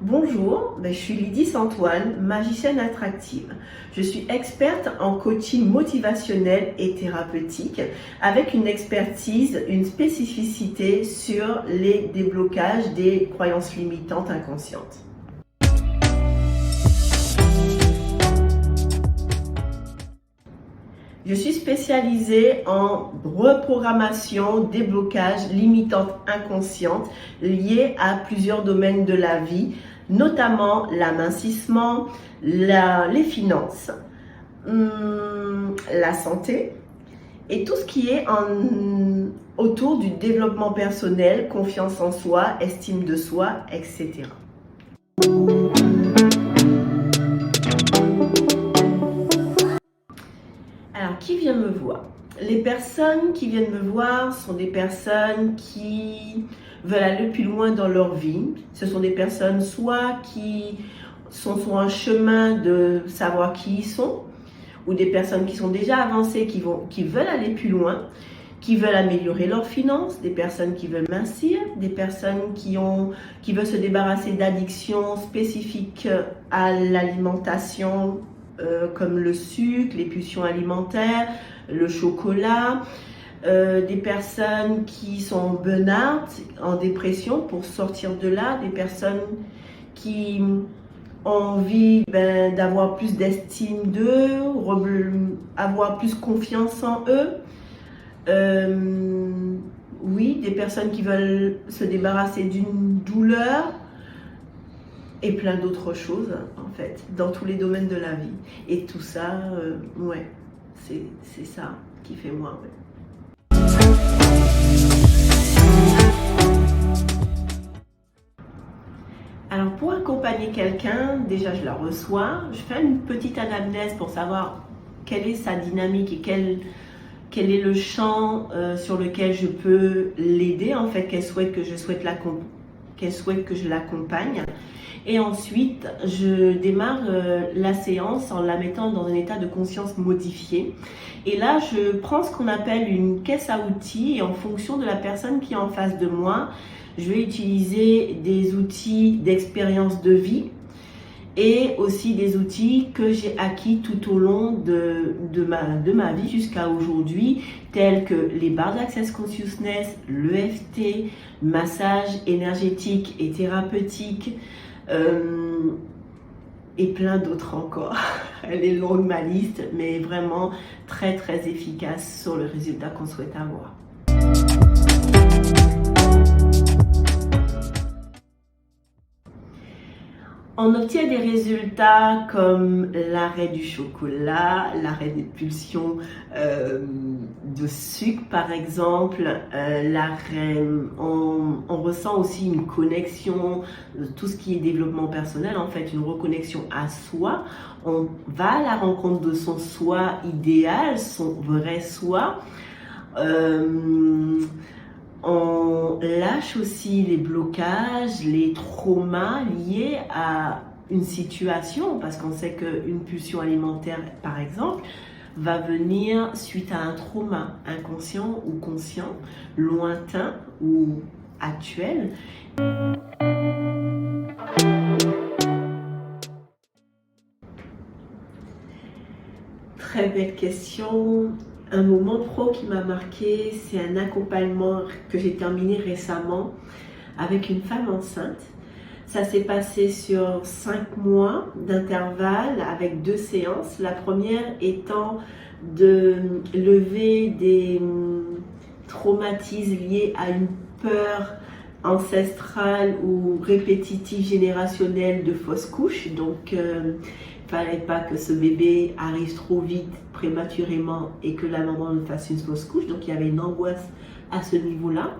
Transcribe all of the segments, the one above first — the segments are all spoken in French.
Bonjour, je suis Lydie Antoine, magicienne attractive. Je suis experte en coaching motivationnel et thérapeutique avec une expertise, une spécificité sur les déblocages des croyances limitantes inconscientes. Je suis spécialisée en reprogrammation, déblocage, limitante inconsciente liées à plusieurs domaines de la vie, notamment l'amincissement, les finances, la santé et tout ce qui est autour du développement personnel, confiance en soi, estime de soi, etc. Alors, qui vient me voir? Les personnes qui viennent me voir sont des personnes qui veulent aller plus loin dans leur vie. Ce sont des personnes soit qui sont sur un chemin de savoir qui ils sont, ou des personnes qui sont déjà avancées, qui veulent aller plus loin, qui veulent améliorer leurs finances, des personnes qui veulent mincir, des personnes qui veulent se débarrasser d'addictions spécifiques à l'alimentation, comme le sucre, les pulsions alimentaires, le chocolat, des personnes qui sont en burn-out, en dépression pour sortir de là, des personnes qui ont envie d'avoir plus d'estime d'eux, avoir plus confiance en eux. Oui, des personnes qui veulent se débarrasser d'une douleur, et plein d'autres choses, en fait, dans tous les domaines de la vie. Et tout ça, ouais, c'est ça qui fait moi, ouais. Alors, pour accompagner quelqu'un, déjà, je la reçois. Je fais une petite anamnèse pour savoir quelle est sa dynamique et quel est le champ sur lequel je peux l'aider, en fait, qu'elle souhaite que je l'accompagne. Et ensuite, je démarre la séance en la mettant dans un état de conscience modifié. Et là, je prends ce qu'on appelle une caisse à outils et en fonction de la personne qui est en face de moi, je vais utiliser des outils d'expérience de vie et aussi des outils que j'ai acquis tout au long de ma vie jusqu'à aujourd'hui, tels que les barres d'Access Consciousness, l'EFT, massage énergétique et thérapeutique, et plein d'autres encore. Elle est longue ma liste, mais vraiment très très efficace sur le résultat qu'on souhaite avoir. On obtient des résultats comme l'arrêt du chocolat, l'arrêt des pulsions de sucre par exemple, on ressent aussi une connexion, tout ce qui est développement personnel, en fait une reconnexion à soi. On va à la rencontre de son soi idéal, son vrai soi. On lâche aussi les blocages, les traumas liés à une situation, parce qu'on sait qu'une pulsion alimentaire, par exemple, va venir suite à un trauma inconscient ou conscient, lointain ou actuel. Très belle question. Un moment pro qui m'a marqué, c'est un accompagnement que j'ai terminé récemment avec une femme enceinte. Ça s'est passé sur 5 mois d'intervalle avec 2 séances. La première étant de lever des traumatismes liés à une peur ancestrale ou répétitive générationnelle de fausse couche. Donc, fallait pas que ce bébé arrive trop vite, prématurément, et que la maman ne fasse une fausse couche. Donc, il y avait une angoisse à ce niveau-là.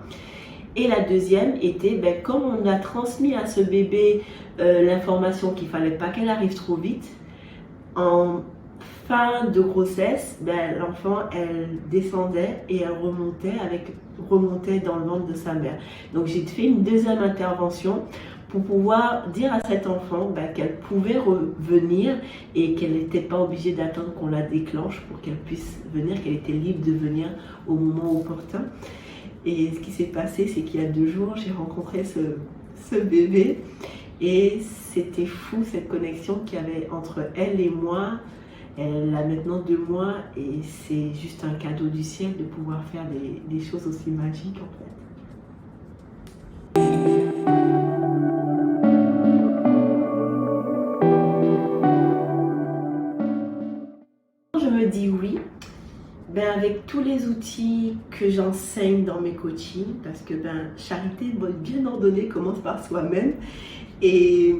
Et la deuxième était, comme on a transmis à ce bébé l'information qu'il fallait pas qu'elle arrive trop vite, en fin de grossesse, l'enfant, elle descendait et elle remontait dans le ventre de sa mère. Donc, j'ai fait une deuxième intervention pour pouvoir dire à cet enfant qu'elle pouvait revenir et qu'elle n'était pas obligée d'attendre qu'on la déclenche pour qu'elle puisse venir, qu'elle était libre de venir au moment opportun. Et ce qui s'est passé, c'est qu'il y a 2 jours, j'ai rencontré ce bébé Et c'était fou cette connexion qu'il y avait entre elle et moi. Elle a maintenant 2 mois et c'est juste un cadeau du ciel de pouvoir faire des choses aussi magiques en fait. Je me dis oui, ben avec tous les outils que j'enseigne dans mes coachings, parce que ben charité bien ordonnée commence par soi-même. Et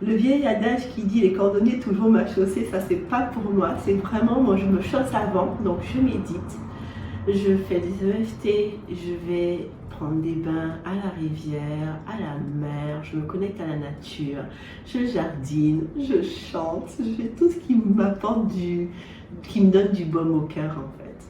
le vieil adage qui dit les cordonniers toujours ma chaussée, ça c'est pas pour moi, c'est vraiment moi je me chausse avant, donc je médite, je fais des EFT, je vais prendre des bains à la rivière, à la mer, je me connecte à la nature, je jardine, je chante, je fais tout ce qui m'apporte qui me donne du baume au cœur en fait.